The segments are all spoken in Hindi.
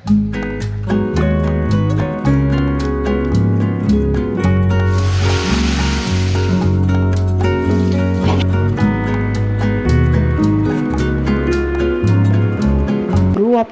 आप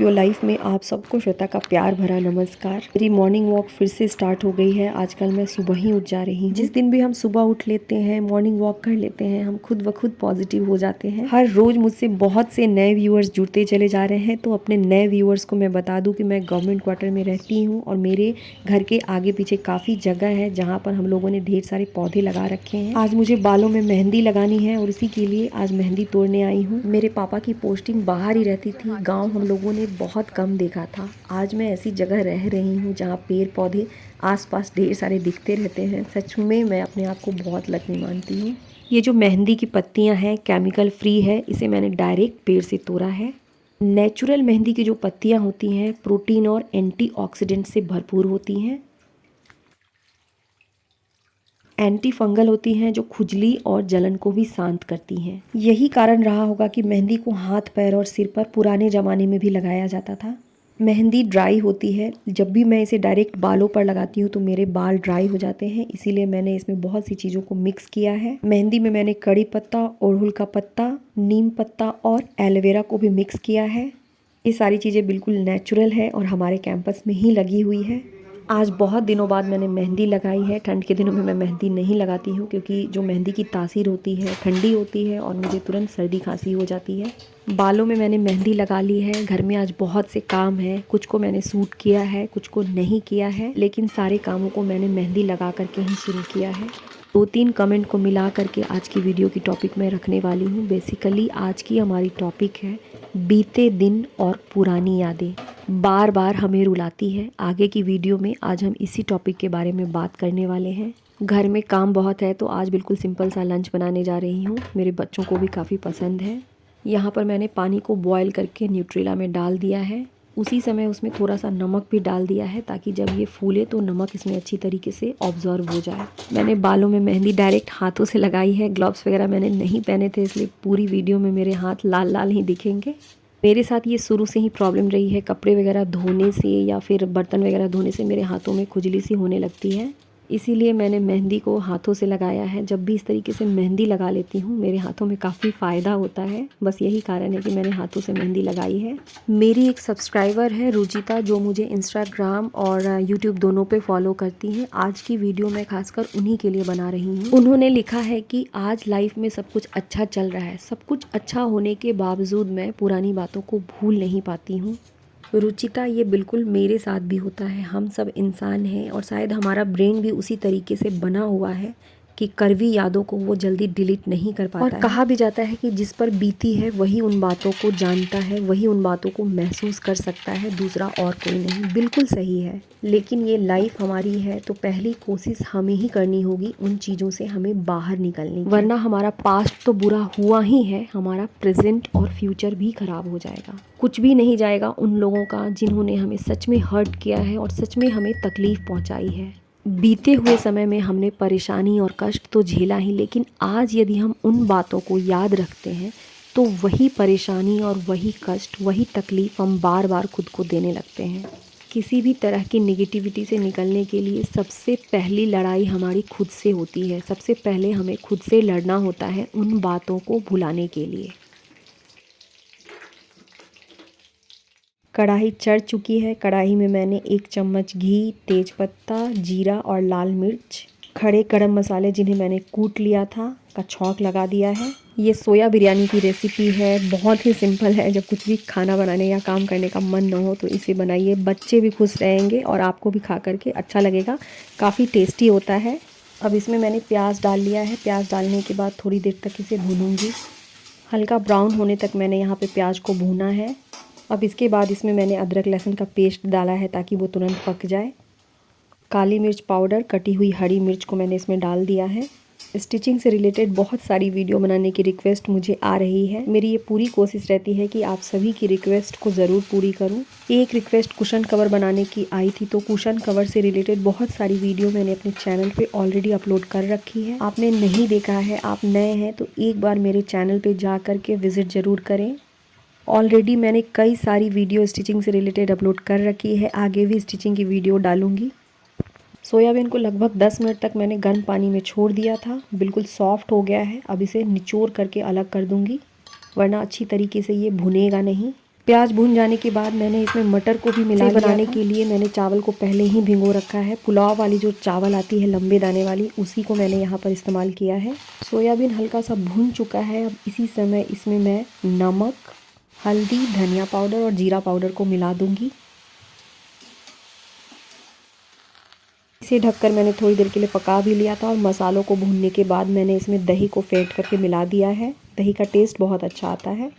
योर लाइफ में आप सबको श्वेता का प्यार भरा नमस्कार। मेरी मॉर्निंग वॉक फिर से स्टार्ट हो गई है। आजकल मैं सुबह ही उठ जा रही हूँ। जिस दिन भी हम सुबह उठ लेते हैं, मॉर्निंग वॉक कर लेते हैं, हम खुद ब खुद पॉजिटिव हो जाते हैं। हर रोज मुझसे बहुत से नए व्यूअर्स जुड़ते चले जा रहे हैं। तो अपने नए व्यूअर्स को मैं बता दूं कि मैं गवर्नमेंट क्वार्टर में रहती हूँ और मेरे घर के आगे पीछे काफ़ी जगह है जहाँ पर हम लोगों ने ढेर सारे पौधे लगा रखे हैं। आज मुझे बालों में मेहंदी लगानी है और इसी के लिए आज मेहंदी तोड़ने आई हूँ। मेरे पापा की पोस्टिंग बाहर ही रहती थी, गाँव हम लोगों ने बहुत कम देखा था। आज मैं ऐसी जगह रह रही हूँ जहाँ पेड़ पौधे आसपास ढेर सारे दिखते रहते हैं। सच में मैं अपने आप को बहुत लकी मानती हूँ। ये जो मेहंदी की पत्तियाँ हैं केमिकल फ्री है, इसे मैंने डायरेक्ट पेड़ से तोड़ा है। नेचुरल मेहंदी की जो पत्तियाँ होती हैं प्रोटीन और एंटीऑक्सीडेंट से भरपूर होती हैं, एंटी फंगल होती हैं जो खुजली और जलन को भी शांत करती हैं। यही कारण रहा होगा कि मेहंदी को हाथ पैर और सिर पर पुराने ज़माने में भी लगाया जाता था। मेहंदी ड्राई होती है, जब भी मैं इसे डायरेक्ट बालों पर लगाती हूँ तो मेरे बाल ड्राई हो जाते हैं, इसीलिए मैंने इसमें बहुत सी चीज़ों को मिक्स किया है। मेहंदी में मैंने कड़ी पत्ता, अड़हुल का पत्ता, नीम पत्ता और एलोवेरा को भी मिक्स किया है। ये सारी चीज़ें बिल्कुल नेचुरल है और हमारे कैंपस में ही लगी हुई है। आज बहुत दिनों बाद मैंने मेहंदी लगाई है। ठंड के दिनों में मैं मेहंदी नहीं लगाती हूँ क्योंकि जो मेहंदी की तासीर होती है ठंडी होती है और मुझे तुरंत सर्दी खांसी हो जाती है। बालों में मैंने मेहंदी लगा ली है। घर में आज बहुत से काम है, कुछ को मैंने सूट किया है, कुछ को नहीं किया है, लेकिन सारे कामों को मैंने मेहंदी लगा करके ही शुरू किया है। 2-3 कमेंट को मिला करके आज की वीडियो की टॉपिक मैं रखने वाली हूँ। बेसिकली आज की हमारी टॉपिक है बीते दिन और पुरानी यादें बार बार हमें रुलाती है। आगे की वीडियो में आज हम इसी टॉपिक के बारे में बात करने वाले हैं। घर में काम बहुत है तो आज बिल्कुल सिंपल सा लंच बनाने जा रही हूँ। मेरे बच्चों को भी काफ़ी पसंद है। यहाँ पर मैंने पानी को बॉयल करके न्यूट्रेला में डाल दिया है। उसी समय उसमें थोड़ा सा नमक भी डाल दिया है ताकि जब ये फूले तो नमक इसमें अच्छी तरीके से ऑब्जर्व हो जाए। मैंने बालों में मेहंदी डायरेक्ट हाथों से लगाई है। ग्लव्स वगैरह मैंने नहीं पहने थे, इसलिए पूरी वीडियो में मेरे हाथ लाल लाल ही दिखेंगे। मेरे साथ ये शुरू से ही प्रॉब्लम रही है। कपड़े वगैरह धोने से या फिर बर्तन वगैरह धोने से मेरे हाथों में खुजली सी होने लगती है, इसीलिए मैंने मेहंदी को हाथों से लगाया है। जब भी इस तरीके से मेहंदी लगा लेती हूँ मेरे हाथों में काफ़ी फ़ायदा होता है। बस यही कारण है कि मैंने हाथों से मेहंदी लगाई है। मेरी एक सब्सक्राइबर है रुचिता, जो मुझे इंस्टाग्राम और यूट्यूब दोनों पे फॉलो करती हैं। आज की वीडियो मैं खासकर उन्हीं के लिए बना रही हूँ। उन्होंने लिखा है कि आज लाइफ में सब कुछ अच्छा चल रहा है, सब कुछ अच्छा होने के बावजूद मैं पुरानी बातों को भूल नहीं पाती हूँ। रुचिता, ये बिल्कुल मेरे साथ भी होता है। हम सब इंसान हैं और शायद हमारा ब्रेन भी उसी तरीके से बना हुआ है कि कड़वी यादों को वो जल्दी डिलीट नहीं कर पाता है। और कहा भी जाता है कि जिस पर बीती है वही उन बातों को जानता है, वही उन बातों को महसूस कर सकता है, दूसरा और कोई नहीं। बिल्कुल सही है, लेकिन ये लाइफ हमारी है तो पहली कोशिश हमें ही करनी होगी उन चीज़ों से हमें बाहर निकलने की। वरना हमारा पास्ट तो बुरा हुआ ही है, हमारा प्रेजेंट और फ्यूचर भी खराब हो जाएगा। कुछ भी नहीं जाएगा उन लोगों का जिन्होंने हमें सच में हर्ट किया है और सच में हमें तकलीफ पहुंचाई है। बीते हुए समय में हमने परेशानी और कष्ट तो झेला ही, लेकिन आज यदि हम उन बातों को याद रखते हैं तो वही परेशानी और वही कष्ट, वही तकलीफ हम बार बार खुद को देने लगते हैं। किसी भी तरह की निगेटिविटी से निकलने के लिए सबसे पहली लड़ाई हमारी खुद से होती है। सबसे पहले हमें खुद से लड़ना होता है उन बातों को भुलाने के लिए। कढ़ाई चढ़ चुकी है। कढ़ाई में मैंने 1 चम्मच घी, तेज़पत्ता, जीरा और लाल मिर्च, खड़े गरम मसाले जिन्हें मैंने कूट लिया था का छौंक लगा दिया है। ये सोया बिरयानी की रेसिपी है, बहुत ही सिंपल है। जब कुछ भी खाना बनाने या काम करने का मन ना हो तो इसे बनाइए, बच्चे भी खुश रहेंगे और आपको भी खा करके अच्छा लगेगा। काफ़ी टेस्टी होता है। अब इसमें मैंने प्याज डाल लिया है। प्याज डालने के बाद थोड़ी देर तक इसे भूनूंगी। हल्का ब्राउन होने तक मैंने यहाँ पे प्याज को भूना है। अब इसके बाद इसमें मैंने अदरक लहसुन का पेस्ट डाला है ताकि वो तुरंत पक जाए। काली मिर्च पाउडर, कटी हुई हरी मिर्च को मैंने इसमें डाल दिया है। स्टिचिंग से रिलेटेड बहुत सारी वीडियो बनाने की रिक्वेस्ट मुझे आ रही है। मेरी ये पूरी कोशिश रहती है कि आप सभी की रिक्वेस्ट को ज़रूर पूरी करूं। एक रिक्वेस्ट कुशन कवर बनाने की आई थी, तो कुशन कवर से रिलेटेड बहुत सारी वीडियो मैंने अपने चैनल पे ऑलरेडी अपलोड कर रखी है। आपने नहीं देखा है, आप नए हैं तो एक बार मेरे चैनल पे जा कर के विज़िट ज़रूर करें। ऑलरेडी मैंने कई सारी वीडियो स्टिचिंग से रिलेटेड अपलोड कर रखी है, आगे भी स्टिचिंग की वीडियो डालूंगी। सोयाबीन को लगभग 10 मिनट तक मैंने गर्म पानी में छोड़ दिया था, बिल्कुल सॉफ्ट हो गया है। अब इसे निचोड़ करके अलग कर दूंगी, वरना अच्छी तरीके से ये भुनेगा नहीं। प्याज भून जाने के बाद मैंने इसमें मटर को भी मिला बनाने के लिए मैंने चावल को पहले ही भिगो रखा है। पुलाव वाली जो चावल आती है लंबे दाने वाली, उसी को मैंने यहाँ पर इस्तेमाल किया है। सोयाबीन हल्का सा भून चुका है। अब इसी समय इसमें मैं नमक, हल्दी, धनिया पाउडर और जीरा पाउडर को मिला दूंगी। इसे ढककर मैंने थोड़ी देर के लिए पका भी लिया था और मसालों को भूनने के बाद मैंने इसमें दही को फेंट करके मिला दिया है। दही का टेस्ट बहुत अच्छा आता है।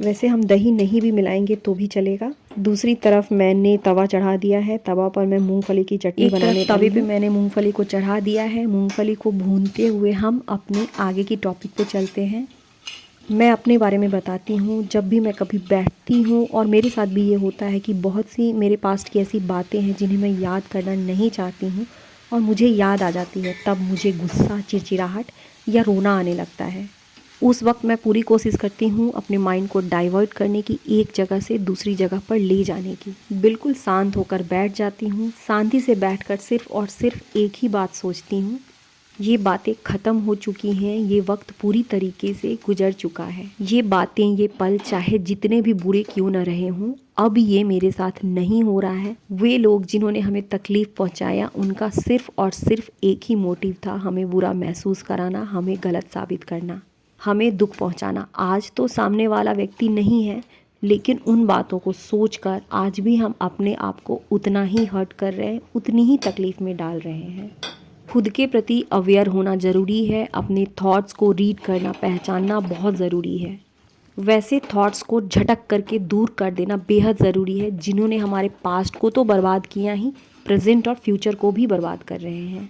वैसे हम दही नहीं भी मिलाएंगे तो भी चलेगा। दूसरी तरफ मैंने तवा चढ़ा दिया है। तवा पर मैं मूंगफली की चटनी बनाने तवे पे मैंने मूंगफली को चढ़ा दिया है। मूंगफली को भूनते हुए हम अपने आगे की टॉपिक पे चलते हैं। मैं अपने बारे में बताती हूँ। जब भी मैं कभी बैठती हूँ, और मेरे साथ भी ये होता है कि बहुत सी मेरे पास्ट की ऐसी बातें हैं जिन्हें मैं याद करना नहीं चाहती हूँ और मुझे याद आ जाती है, तब मुझे गुस्सा, चिड़चिड़ाहट या रोना आने लगता है। उस वक्त मैं पूरी कोशिश करती हूँ अपने माइंड को डाइवर्ट करने की, एक जगह से दूसरी जगह पर ले जाने की। बिल्कुल शांत होकर बैठ जाती हूँ। शांति से बैठकर सिर्फ और सिर्फ एक ही बात सोचती हूँ, ये बातें ख़त्म हो चुकी हैं, ये वक्त पूरी तरीके से गुजर चुका है। ये बातें, ये पल चाहे जितने भी बुरे क्यों न रहे हों, अब ये मेरे साथ नहीं हो रहा है। वे लोग जिन्होंने हमें तकलीफ़ पहुंचाया, उनका सिर्फ और सिर्फ एक ही मोटिव था, हमें बुरा महसूस कराना, हमें गलत साबित करना, हमें दुख पहुंचाना। आज तो सामने वाला व्यक्ति नहीं है, लेकिन उन बातों को सोचकर आज भी हम अपने आप को उतना ही हर्ट कर रहे हैं, उतनी ही तकलीफ़ में डाल रहे हैं। खुद के प्रति अवेयर होना ज़रूरी है। अपने थॉट्स को रीड करना, पहचानना बहुत ज़रूरी है। वैसे थॉट्स को झटक करके दूर कर देना बेहद ज़रूरी है, जिन्होंने हमारे पास्ट को तो बर्बाद किया ही, प्रेजेंट और फ्यूचर को भी बर्बाद कर रहे हैं।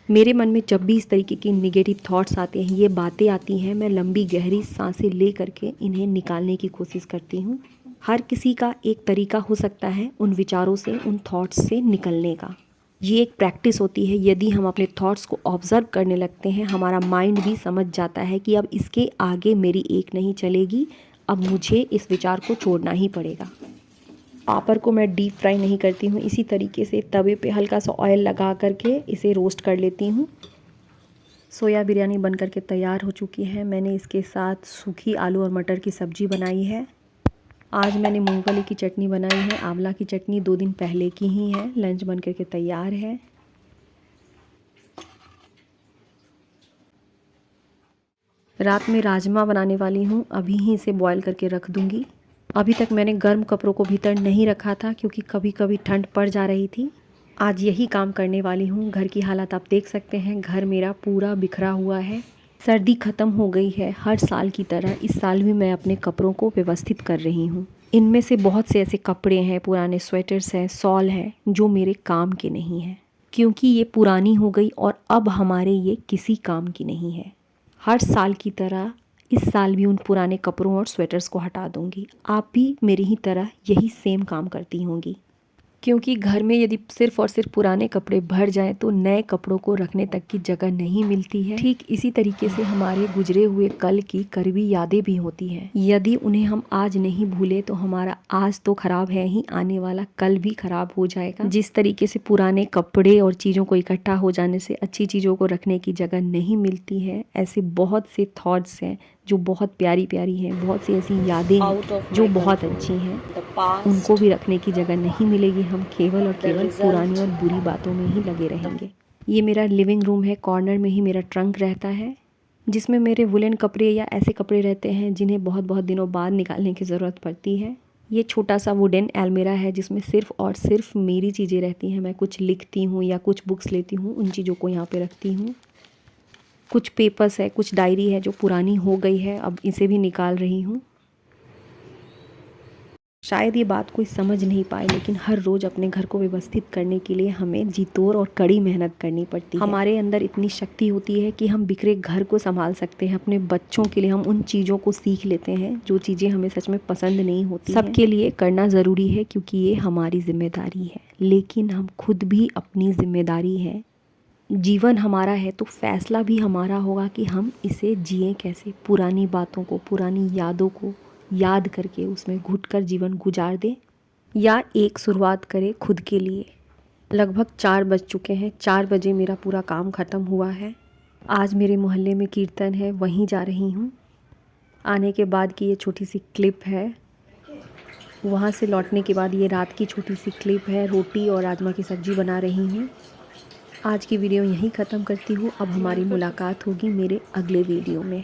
मेरे मन में जब भी इस तरीके की निगेटिव थॉट्स आते हैं, ये बातें आती हैं, मैं लंबी गहरी सांसें ले करके इन्हें निकालने की कोशिश करती हूँ। हर किसी का एक तरीका हो सकता है उन विचारों से, उन थॉट्स से निकलने का। ये एक प्रैक्टिस होती है। यदि हम अपने थॉट्स को ऑब्ज़र्व करने लगते हैं, हमारा माइंड भी समझ जाता है कि अब इसके आगे मेरी एक नहीं चलेगी, अब मुझे इस विचार को छोड़ना ही पड़ेगा। पापड़ को मैं डीप फ्राई नहीं करती हूँ, इसी तरीके से तवे पे हल्का सा ऑयल लगा करके इसे रोस्ट कर लेती हूँ। सोया बिरयानी बन करके तैयार हो चुकी है। मैंने इसके साथ सूखी आलू और मटर की सब्ज़ी बनाई है। आज मैंने मूंगफली की चटनी बनाई है। आंवला की चटनी 2 दिन पहले की ही है। लंच बन करके तैयार है। रात में राजमा बनाने वाली हूँ, अभी ही इसे बॉईल करके रख दूँगी। अभी तक मैंने गर्म कपड़ों को भीतर नहीं रखा था, क्योंकि कभी कभी ठंड पड़ जा रही थी। आज यही काम करने वाली हूँ। घर की हालत आप देख सकते हैं, घर मेरा पूरा बिखरा हुआ है। सर्दी ख़त्म हो गई है। हर साल की तरह इस साल भी मैं अपने कपड़ों को व्यवस्थित कर रही हूँ। इनमें से बहुत से ऐसे कपड़े हैं, पुराने स्वेटर्स हैं, शॉल हैं, जो मेरे काम के नहीं हैं, क्योंकि ये पुरानी हो गई और अब हमारे ये किसी काम की नहीं है। हर साल की तरह इस साल भी उन पुराने कपड़ों और स्वेटर्स को हटा दूँगी। आप भी मेरी ही तरह यही सेम काम करती होंगी, क्योंकि घर में यदि सिर्फ और सिर्फ पुराने कपड़े भर जाएं तो नए कपड़ों को रखने तक की जगह नहीं मिलती है। ठीक इसी तरीके से हमारे गुजरे हुए कल की करीबी यादें भी होती हैं। यदि उन्हें हम आज नहीं भूले तो हमारा आज तो खराब है ही, आने वाला कल भी खराब हो जाएगा। जिस तरीके से पुराने कपड़े और चीज़ों को इकट्ठा हो जाने से अच्छी चीज़ों को रखने की जगह नहीं मिलती है, ऐसे बहुत से थॉट्स हैं जो बहुत प्यारी प्यारी हैं, बहुत सी ऐसी यादें हैं जो बहुत अच्छी हैं, उनको भी रखने की जगह नहीं मिलेगी। हम केवल और केवल पुरानी और बुरी बातों में ही लगे रहेंगे। ये मेरा लिविंग रूम है। कॉर्नर में ही मेरा ट्रंक रहता है, जिसमें मेरे वुलन कपड़े या ऐसे कपड़े रहते हैं जिन्हें बहुत बहुत दिनों बाद निकालने की ज़रूरत पड़ती है। ये छोटा सा वुडन अलमीरा है, जिसमें सिर्फ़ और सिर्फ मेरी चीज़ें रहती हैं। मैं कुछ लिखती हूँ या कुछ बुक्स लेती हूँ, उन चीज़ों को यहाँ पे रखती हूँ। कुछ पेपर्स है, कुछ डायरी है जो पुरानी हो गई है, अब इसे भी निकाल रही हूँ। शायद ये बात कोई समझ नहीं पाए, लेकिन हर रोज़ अपने घर को व्यवस्थित करने के लिए हमें जी-तोड़ और कड़ी मेहनत करनी पड़ती है। हमारे अंदर इतनी शक्ति होती है कि हम बिखरे घर को संभाल सकते हैं। अपने बच्चों के लिए हम उन चीज़ों को सीख लेते हैं जो चीज़ें हमें सच में पसंद नहीं होती। सबके लिए करना ज़रूरी है, क्योंकि ये हमारी जिम्मेदारी है। लेकिन हम खुद भी अपनी जिम्मेदारी है। जीवन हमारा है तो फैसला भी हमारा होगा कि हम इसे जिएं कैसे। पुरानी बातों को, पुरानी यादों को याद करके उसमें घुटकर जीवन गुजार दें, या एक शुरुआत करें खुद के लिए। लगभग 4 बज चुके हैं, 4 बजे मेरा पूरा काम ख़त्म हुआ है। आज मेरे मोहल्ले में कीर्तन है, वहीं जा रही हूँ। आने के बाद की ये छोटी सी क्लिप है, वहाँ से लौटने के बाद ये रात की छोटी सी क्लिप है। रोटी और राजमा की सब्ज़ी बना रही हूँ। आज की वीडियो यहीं ख़त्म करती हूँ। अब हमारी मुलाकात होगी मेरे अगले वीडियो में।